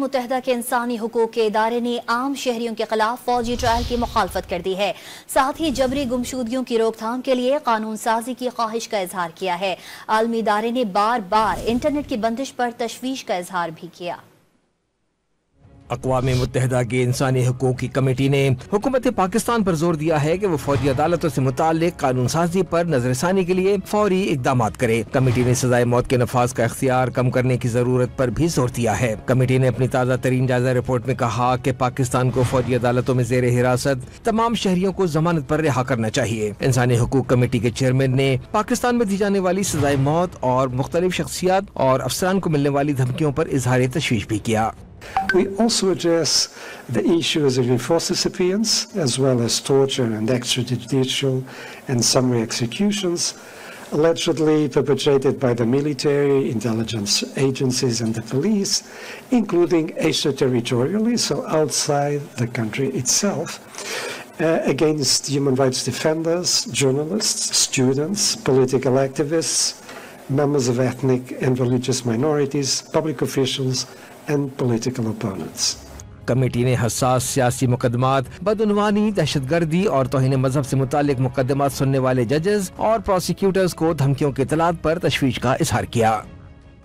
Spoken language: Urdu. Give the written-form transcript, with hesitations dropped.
متحدہ کے انسانی حقوق کے ادارے نے عام شہریوں کے خلاف فوجی ٹرائل کی مخالفت کر دی ہے، ساتھ ہی جبری گمشدگیوں کی روک تھام کے لیے قانون سازی کی خواہش کا اظہار کیا ہے۔ عالمی ادارے نے بار بار انٹرنیٹ کی بندش پر تشویش کا اظہار بھی کیا۔ اقوام متحدہ کی انسانی حقوق کی کمیٹی نے حکومت پاکستان پر زور دیا ہے کہ وہ فوجی عدالتوں سے متعلق قانون سازی پر نظر ثانی کے لیے فوری اقدامات کرے۔ کمیٹی نے سزائے موت کے نفاذ کا اختیار کم کرنے کی ضرورت پر بھی زور دیا ہے۔ کمیٹی نے اپنی تازہ ترین جائزہ رپورٹ میں کہا کہ پاکستان کو فوجی عدالتوں میں زیر حراست تمام شہریوں کو ضمانت پر رہا کرنا چاہیے۔ انسانی حقوق کمیٹی کے چیئرمین نے پاکستان میں دی جانے والی سزائے موت اور مختلف شخصیات اور افسران کو ملنے والی دھمکیوں پر اظہار تشویش بھی کیا۔ We also address the issues of enforced disappearance, as well as torture and extrajudicial and summary executions, allegedly perpetrated by the military, intelligence agencies and the police, including extraterritorially, so outside the country itself, against human rights defenders, journalists, students, political activists, members of ethnic and religious minorities, public officials, and political opponents. Committee نے حساس سیاسی مقدمات، بدعنوانی، دہشت گردی اور توہین مذہب سے متعلق مقدمات سننے والے ججز اور پروسیکیوٹرز کو دھمکیوں کی اطلاعات پر تشویش کا اظہار کیا۔